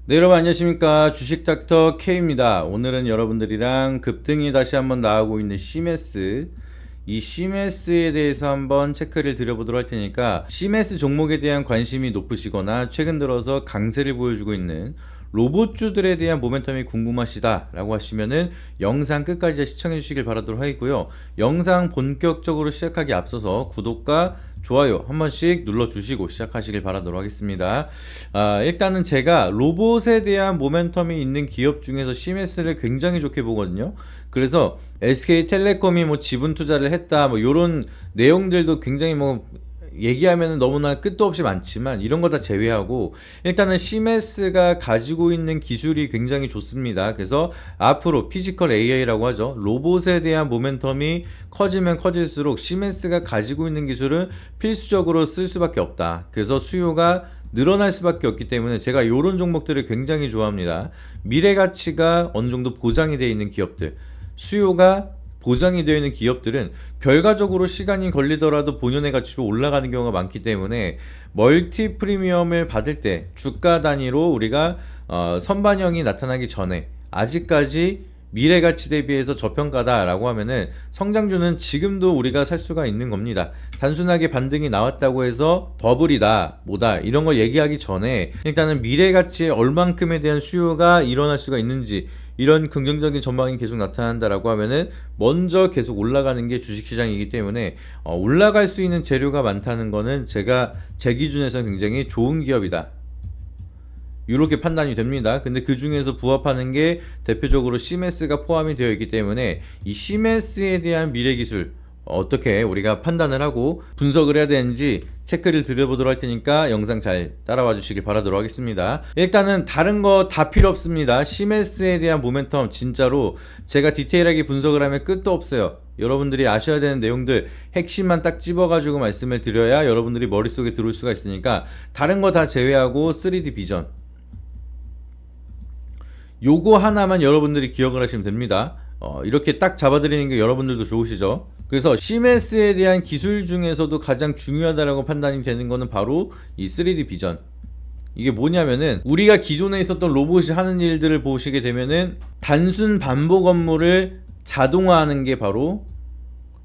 네, 여러분 안녕하십니까. 주식닥터 K입니다. 오늘은 여러분들이랑 급등이 다시 한번 나오고 있는 시메스, 이 시메스에 대해서 한번 체크를 드려보도록 할 테니까, 시메스 종목에 대한 관심이 높으시거나 최근 들어서 강세를 보여주고 있는 로봇주들에 대한 모멘텀이 궁금하시다 라고 하시면은 영상 끝까지 시청해 주시길 바라도록 하겠고요. 영상 본격적으로 시작하기 앞서서 구독과 좋아요 한 번씩 눌러주시고 시작하시길 바라도록 하겠습니다. 일단은 제가 로봇에 대한 모멘텀이 있는 기업 중에서 시메스를 굉장히 좋게 보거든요. 그래서 SK텔레콤이 뭐 지분 투자를 했다 뭐 요런 내용들도 굉장히 뭐 얘기하면 너무나 끝도 없이 많지만 이런 거 다 제외하고 일단은 시메스가 가지고 있는 기술이 굉장히 좋습니다. 그래서 앞으로 피지컬 AI라고 하죠. 로봇에 대한 모멘텀이 커지면 커질수록 시메스가 가지고 있는 기술은 필수적으로 쓸 수밖에 없다. 그래서 수요가 늘어날 수밖에 없기 때문에 제가 이런 종목들을 굉장히 좋아합니다. 미래 가치가 어느 정도 보장이 되어 있는 기업들, 수요가 보장이 되어 있는 기업들은 결과적으로 시간이 걸리더라도 본연의 가치로 올라가는 경우가 많기 때문에 멀티 프리미엄을 받을 때 주가 단위로 우리가 선반영이 나타나기 전에 아직까지 미래 가치 대비해서 저평가다라고 하면은 성장주는 지금도 우리가 살 수가 있는 겁니다. 단순하게 반등이 나왔다고 해서 버블이다 뭐다 이런 거 얘기하기 전에 일단은 미래 가치의 얼만큼에 대한 수요가 일어날 수가 있는지, 이런 긍정적인 전망이 계속 나타난다라고 하면은 먼저 계속 올라가는 게 주식시장이기 때문에 올라갈 수 있는 재료가 많다는 거는 제가 제 기준에서 굉장히 좋은 기업이다, 이렇게 판단이 됩니다. 근데 그 중에서 부합하는 게 대표적으로 시메스가 포함이 되어 있기 때문에 이 시메스에 대한 미래 기술 어떻게 우리가 판단을 하고 분석을 해야 되는지 체크를 드려보도록 할 테니까 영상 잘 따라와 주시길 바라도록 하겠습니다. 일단은 다른 거 다 필요 없습니다. 시메스에 대한 모멘텀 진짜로 제가 디테일하게 분석을 하면 끝도 없어요. 여러분들이 아셔야 되는 내용들 핵심만 딱 집어가지고 말씀을 드려야 여러분들이 머릿속에 들어올 수가 있으니까 다른 거 다 제외하고 3D 비전 요거 하나만 여러분들이 기억을 하시면 됩니다. 이렇게 딱 잡아드리는 게 여러분들도 좋으시죠? 그래서 시메스에 대한 기술 중에서도 가장 중요하다고 판단이 되는 거는 바로 이 3D 비전. 이게 뭐냐면은 우리가 기존에 있었던 로봇이 하는 일들을 보시게 되면은 단순 반복 업무를 자동화하는 게 바로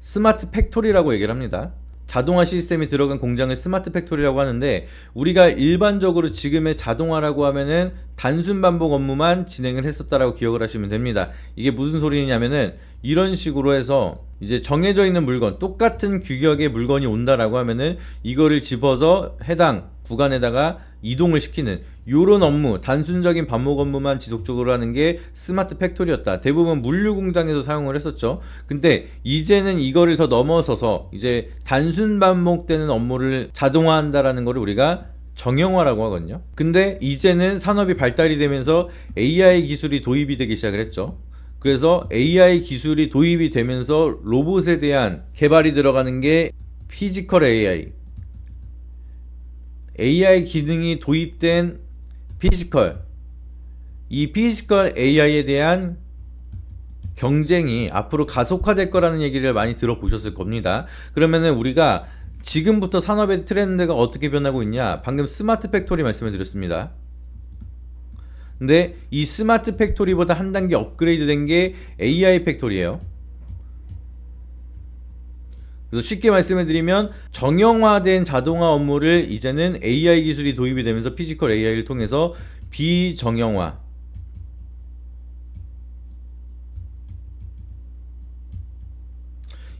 스마트 팩토리라고 얘기를 합니다. 자동화 시스템이 들어간 공장을 스마트 팩토리라고 하는데, 우리가 일반적으로 지금의 자동화라고 하면은 단순 반복 업무만 진행을 했었다라고 기억을 하시면 됩니다. 이게 무슨 소리냐면은 이런 식으로 해서 이제 정해져 있는 물건, 똑같은 규격의 물건이 온다라고 하면은 이거를 집어서 해당 구간에다가 이동을 시키는 요런 업무, 단순적인 반복 업무만 지속적으로 하는 게 스마트 팩토리였다. 대부분 물류 공장에서 사용을 했었죠. 근데 이제는 이거를 더 넘어서서 이제 단순 반복되는 업무를 자동화한다라는 거를 우리가 정형화라고 하거든요. 근데 이제는 산업이 발달이 되면서 AI 기술이 도입이 되기 시작을 했죠. 그래서 AI 기술이 도입이 되면서 로봇에 대한 개발이 들어가는 게 피지컬 AI 기능이 도입된 피지컬, 이 피지컬 AI에 대한 경쟁이 앞으로 가속화될 거라는 얘기를 많이 들어보셨을 겁니다. 그러면은 우리가 지금부터 산업의 트렌드가 어떻게 변하고 있냐, 방금 스마트 팩토리 말씀을 드렸습니다. 근데 이 스마트 팩토리보다 한 단계 업그레이드 된 게 AI 팩토리예요. 그래서 쉽게 말씀을 드리면 정형화된 자동화 업무를 이제는 AI 기술이 도입이 되면서 피지컬 AI를 통해서 비정형화,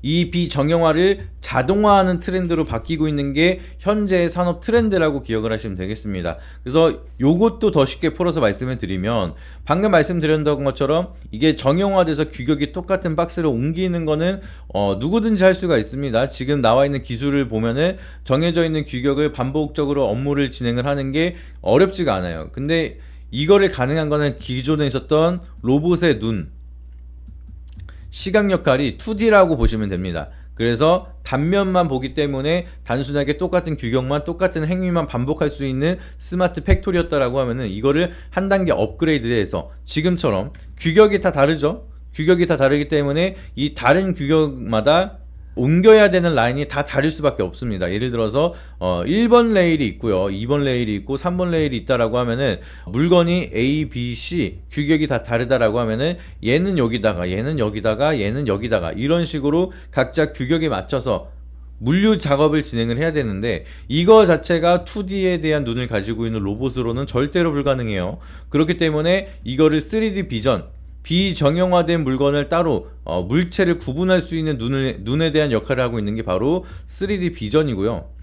이 비정형화를 자동화하는 트렌드로 바뀌고 있는 게 현재의 산업 트렌드라고 기억을 하시면 되겠습니다. 그래서 요것도 더 쉽게 풀어서 말씀을 드리면, 방금 말씀드렸던 것처럼 이게 정형화돼서 규격이 똑같은 박스로 옮기는 거는 누구든지 할 수가 있습니다. 지금 나와 있는 기술을 보면은 정해져 있는 규격을 반복적으로 업무를 진행을 하는 게 어렵지가 않아요. 근데 이거를 가능한 거는 기존에 있었던 로봇의 눈, 시각 역할이 2D라고 보시면 됩니다. 그래서 단면만 보기 때문에 단순하게 똑같은 규격만, 똑같은 행위만 반복할 수 있는 스마트 팩토리였다라고 하면은 이거를 한 단계 업그레이드해서 지금처럼 규격이 다 다르죠. 규격이 다 다르기 때문에 이 다른 규격마다 옮겨야 되는 라인이 다 다를 수밖에 없습니다. 예를 들어서 1번 레일이 있고요, 2번 레일이 있고 3번 레일이 있다라고 하면은 물건이 A, B, C 규격이 다 다르다라고 하면은 얘는 여기다가 얘는 여기다가 얘는 여기다가 이런 식으로 각자 규격에 맞춰서 물류 작업을 진행을 해야 되는데, 이거 자체가 2D에 대한 눈을 가지고 있는 로봇으로는 절대로 불가능해요. 그렇기 때문에 이거를 3D 비전, 비정형화된 물건을 따로 물체를 구분할 수 있는 눈에 대한 역할을 하고 있는 게 바로 3D 비전이고요.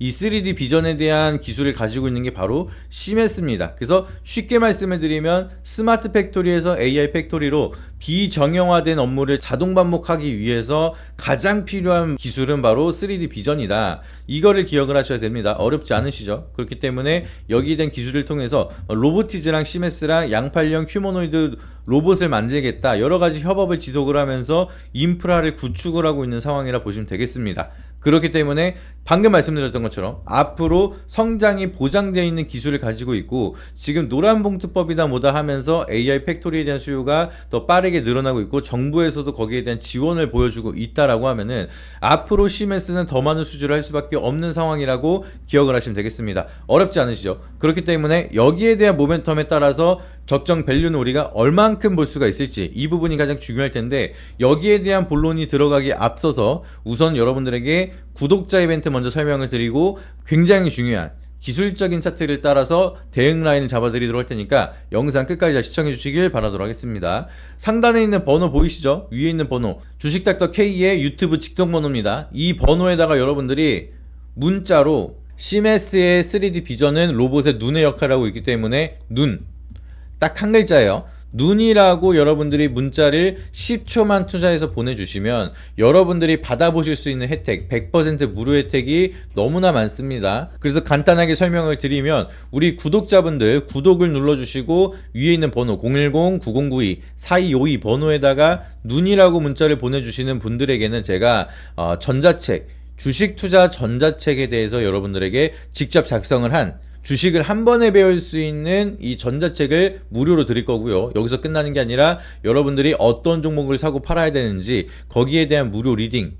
이 3D 비전에 대한 기술을 가지고 있는 게 바로 시메스입니다. 그래서 쉽게 말씀을 드리면 스마트 팩토리에서 AI 팩토리로 비정형화된 업무를 자동 반복하기 위해서 가장 필요한 기술은 바로 3D 비전이다. 이거를 기억을 하셔야 됩니다. 어렵지 않으시죠? 그렇기 때문에 여기에 대한 기술을 통해서 로보티즈랑 시메스랑 양팔형 휴머노이드 로봇을 만들겠다, 여러 가지 협업을 지속을 하면서 인프라를 구축을 하고 있는 상황이라 보시면 되겠습니다. 그렇기 때문에 방금 말씀드렸던 것처럼 앞으로 성장이 보장되어 있는 기술을 가지고 있고, 지금 노란봉투법이다 뭐다 하면서 AI 팩토리에 대한 수요가 더 빠르게 늘어나고 있고 정부에서도 거기에 대한 지원을 보여주고 있다라고 하면은 앞으로 시메스는 더 많은 수주를 할 수밖에 없는 상황이라고 기억을 하시면 되겠습니다. 어렵지 않으시죠? 그렇기 때문에 여기에 대한 모멘텀에 따라서 적정 밸류는 우리가 얼만큼 볼 수가 있을지, 이 부분이 가장 중요할 텐데, 여기에 대한 본론이 들어가기 앞서서 우선 여러분들에게 구독자 이벤트 먼저 설명을 드리고, 굉장히 중요한 기술적인 차트를 따라서 대응 라인을 잡아드리도록 할 테니까 영상 끝까지 잘 시청해 주시길 바라도록 하겠습니다. 상단에 있는 번호 보이시죠? 위에 있는 번호 주식닥터 K의 유튜브 직통 번호입니다. 이 번호에다가 여러분들이 문자로 시메스의 3D 비전은 로봇의 눈의 역할을 하고 있기 때문에 눈, 딱 한 글자예요. 눈이라고 여러분들이 문자를 10초만 투자해서 보내주시면 여러분들이 받아보실 수 있는 혜택, 100% 무료 혜택이 너무나 많습니다. 그래서 간단하게 설명을 드리면, 우리 구독자분들 구독을 눌러주시고 위에 있는 번호 010-9092-4252 번호에다가 눈이라고 문자를 보내주시는 분들에게는 제가 전자책, 주식 투자 전자책에 대해서 여러분들에게 직접 작성을 한, 주식을 한 번에 배울 수 있는 이 전자책을 무료로 드릴 거고요. 여기서 끝나는 게 아니라 여러분들이 어떤 종목을 사고 팔아야 되는지 거기에 대한 무료 리딩,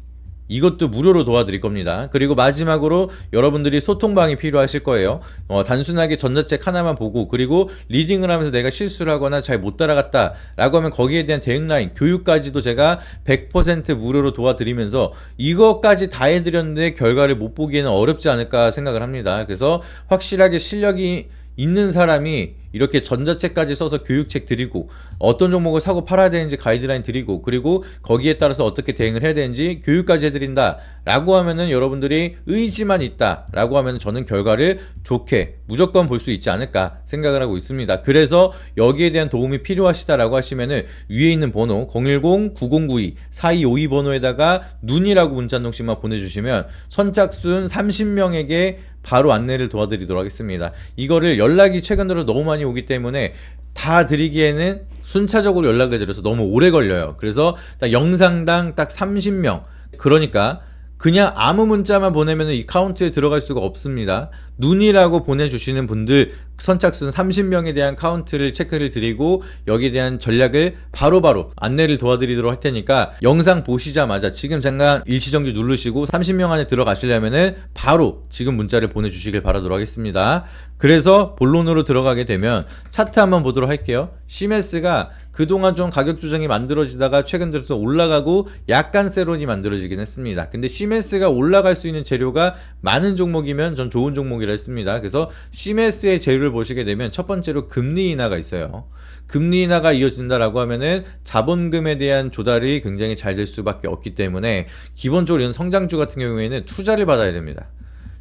이것도 무료로 도와드릴 겁니다. 그리고 마지막으로 여러분들이 소통방이 필요하실 거예요. 단순하게 전자책 하나만 보고 그리고 리딩을 하면서 내가 실수를 하거나 잘 못 따라갔다 라고 하면 거기에 대한 대응 라인, 교육까지도 제가 100% 무료로 도와드리면서 이것까지 다 해드렸는데 결과를 못 보기에는 어렵지 않을까 생각을 합니다. 그래서 확실하게 실력이 있는 사람이 이렇게 전자책까지 써서 교육책 드리고, 어떤 종목을 사고 팔아야 되는지 가이드라인 드리고, 그리고 거기에 따라서 어떻게 대응을 해야 되는지 교육까지 해드린다 라고 하면은, 여러분들이 의지만 있다 라고 하면 저는 결과를 좋게 무조건 볼 수 있지 않을까 생각을 하고 있습니다. 그래서 여기에 대한 도움이 필요하시다 라고 하시면은 위에 있는 번호 010-9092-4252 번호에다가 눈이라고 문자 한 통씩만 보내주시면 선착순 30명에게 바로 안내를 도와드리도록 하겠습니다. 이거를 연락이 최근 들어 너무 많이 오기 때문에 다 드리기에는 순차적으로 연락을 드려서 너무 오래 걸려요. 그래서 딱 영상당 딱 30명, 그러니까 그냥 아무 문자만 보내면 이 카운트에 들어갈 수가 없습니다. 눈이라고 보내주시는 분들 선착순 30명에 대한 카운트를 체크를 드리고 여기에 대한 전략을 바로바로 안내를 도와드리도록 할 테니까, 영상 보시자마자 지금 잠깐 일시정지 누르시고 30명 안에 들어가시려면은 바로 지금 문자를 보내주시길 바라도록 하겠습니다. 그래서 본론으로 들어가게 되면 차트 한번 보도록 할게요. 시메스가 그동안 좀 가격 조정이 만들어지다가 최근 들어서 올라가고 약간 세론이 만들어지긴 했습니다. 근데 시메스가 올라갈 수 있는 재료가 많은 종목이면 전 좋은 종목이라 했습니다. 그래서 시메스의 재료를 보시게 되면 첫 번째로 금리 인하가 있어요. 금리 인하가 이어진다라고 하면은 자본금에 대한 조달이 굉장히 잘 될 수밖에 없기 때문에 기본적으로 이런 성장주 같은 경우에는 투자를 받아야 됩니다.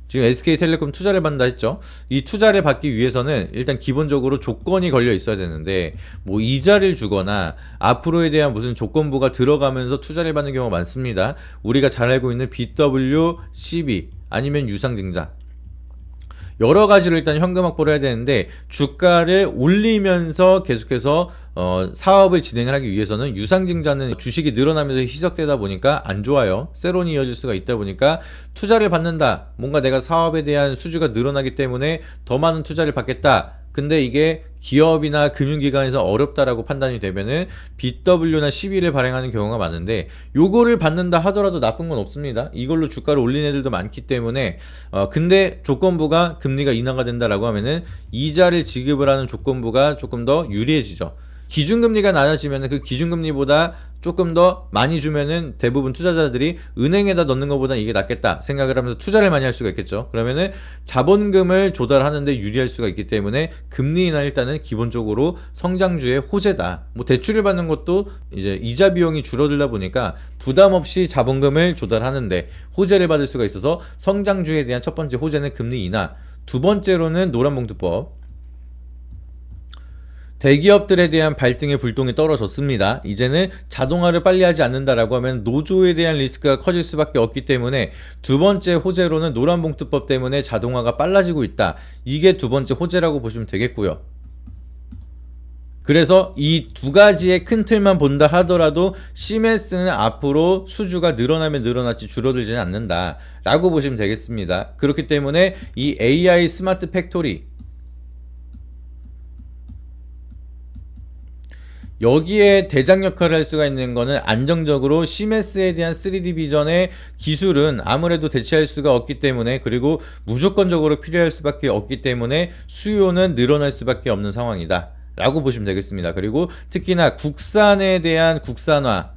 지금 SK텔레콤 투자를 받는다 했죠. 이 투자를 받기 위해서는 일단 기본적으로 조건이 걸려 있어야 되는데, 뭐 이자를 주거나 앞으로에 대한 무슨 조건부가 들어가면서 투자를 받는 경우가 많습니다. 우리가 잘 알고 있는 BW, CB 아니면 유상증자, 여러 가지로 일단 현금 확보를 해야 되는데, 주가를 올리면서 계속해서 사업을 진행을 하기 위해서는 유상증자는 주식이 늘어나면서 희석되다 보니까 안 좋아요. 세론이 이어질 수가 있다 보니까 투자를 받는다, 뭔가 내가 사업에 대한 수주가 늘어나기 때문에 더 많은 투자를 받겠다, 근데 이게 기업이나 금융기관에서 어렵다라고 판단이 되면은 BW나 CB를 발행하는 경우가 많은데, 요거를 받는다 하더라도 나쁜 건 없습니다. 이걸로 주가를 올린 애들도 많기 때문에 근데 조건부가 금리가 인하가 된다라고 하면은 이자를 지급을 하는 조건부가 조금 더 유리해지죠. 기준금리가 낮아지면 그 기준금리보다 조금 더 많이 주면은 대부분 투자자들이 은행에다 넣는 것보다 이게 낫겠다 생각을 하면서 투자를 많이 할 수가 있겠죠. 그러면은 자본금을 조달하는데 유리할 수가 있기 때문에 금리 인하 일단은 기본적으로 성장주의 호재다. 뭐 대출을 받는 것도 이제 이자 비용이 줄어들다 보니까 부담 없이 자본금을 조달하는데 호재를 받을 수가 있어서 성장주에 대한 첫 번째 호재는 금리 인하. 두 번째로는 노란봉투법. 대기업들에 대한 발등의 불똥이 떨어졌습니다. 이제는 자동화를 빨리 하지 않는다라고 하면 노조에 대한 리스크가 커질 수밖에 없기 때문에 두 번째 호재로는 노란봉투법 때문에 자동화가 빨라지고 있다. 이게 두 번째 호재라고 보시면 되겠고요. 그래서 이 두 가지의 큰 틀만 본다 하더라도 CMS는 앞으로 수주가 늘어나면 늘어났지 줄어들지는 않는다 라고 보시면 되겠습니다. 그렇기 때문에 이 AI 스마트 팩토리, 여기에 대장 역할을 할 수가 있는 거는 안정적으로 CMS에 대한 3D 비전의 기술은 아무래도 대체할 수가 없기 때문에, 그리고 무조건적으로 필요할 수밖에 없기 때문에 수요는 늘어날 수밖에 없는 상황이다 라고 보시면 되겠습니다. 그리고 특히나 국산에 대한 국산화,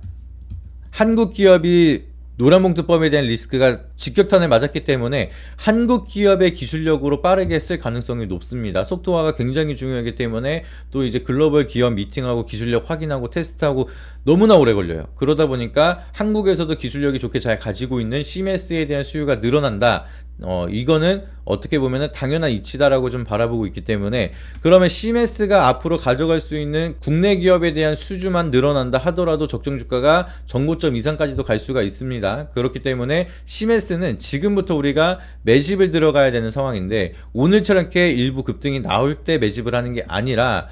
한국 기업이 노란봉투법에 대한 리스크가 직격탄을 맞았기 때문에 한국 기업의 기술력으로 빠르게 쓸 가능성이 높습니다. 속도화가 굉장히 중요하기 때문에 또 이제 글로벌 기업 미팅하고 기술력 확인하고 테스트하고 너무나 오래 걸려요. 그러다 보니까 한국에서도 기술력이 좋게 잘 가지고 있는 CMS에 대한 수요가 늘어난다. 이거는 어떻게 보면 당연한 이치다라고 좀 바라보고 있기 때문에, 그러면 CMS가 앞으로 가져갈 수 있는 국내 기업에 대한 수주만 늘어난다 하더라도 적정 주가가 정고점 이상까지도 갈 수가 있습니다. 그렇기 때문에 CMS는 지금부터 우리가 매집을 들어가야 되는 상황인데, 오늘처럼 이렇게 일부 급등이 나올 때 매집을 하는 게 아니라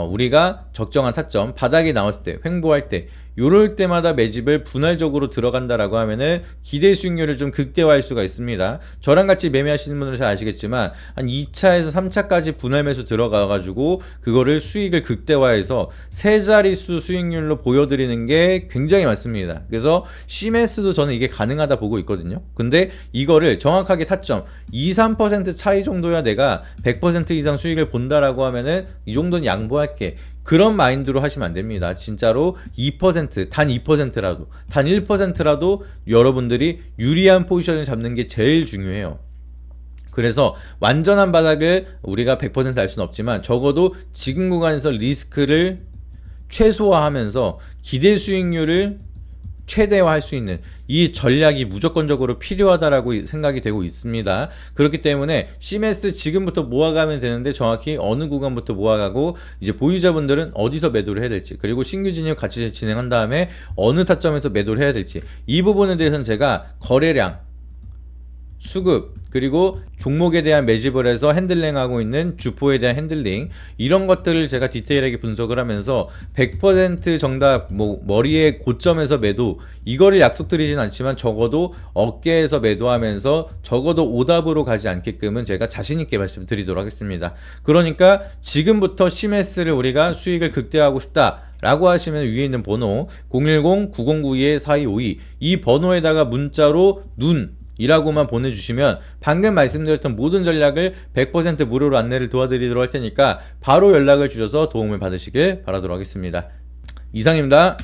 우리가 적정한 타점, 바닥이 나왔을 때, 횡보할 때, 요럴 때마다 매집을 분할적으로 들어간다라고 하면은 기대 수익률을 좀 극대화할 수가 있습니다. 저랑 같이 매매하시는 분들은 잘 아시겠지만 한 2차에서 3차까지 분할 매수 들어가가지고 그거를 수익을 극대화해서 세 자릿수 수익률로 보여드리는 게 굉장히 많습니다. 그래서 CMS도 저는 이게 가능하다 보고 있거든요. 근데 이거를 정확하게 타점 2~3% 차이 정도야 내가 100% 이상 수익을 본다라고 하면은 이 정도는 양보할게, 그런 마인드로 하시면 안 됩니다. 진짜로 2%, 단 2%라도, 단 1%라도 여러분들이 유리한 포지션을 잡는 게 제일 중요해요. 그래서 완전한 바닥을 우리가 100% 알 수는 없지만 적어도 지금 구간에서 리스크를 최소화하면서 기대 수익률을 최대화할 수 있는 이 전략이 무조건적으로 필요하다라고 생각이 되고 있습니다. 그렇기 때문에 CMS 지금부터 모아가면 되는데 정확히 어느 구간부터 모아가고 이제 보유자분들은 어디서 매도를 해야 될지, 그리고 신규 진입 같이 진행한 다음에 어느 타점에서 매도를 해야 될지, 이 부분에 대해서는 제가 거래량, 수급, 그리고 종목에 대한 매집을 해서 핸들링하고 있는 주포에 대한 핸들링, 이런 것들을 제가 디테일하게 분석을 하면서 100% 정답, 머리의 고점에서 매도, 이거를 약속드리진 않지만 적어도 어깨에서 매도하면서 적어도 오답으로 가지 않게끔은 제가 자신있게 말씀드리도록 하겠습니다. 그러니까 지금부터 CMS를 우리가 수익을 극대화하고 싶다 라고 하시면 위에 있는 번호 010-9092-4252, 이 번호에다가 문자로 눈 이라고만 보내주시면 방금 말씀드렸던 모든 전략을 100% 무료로 안내를 도와드리도록 할 테니까 바로 연락을 주셔서 도움을 받으시길 바라도록 하겠습니다. 이상입니다.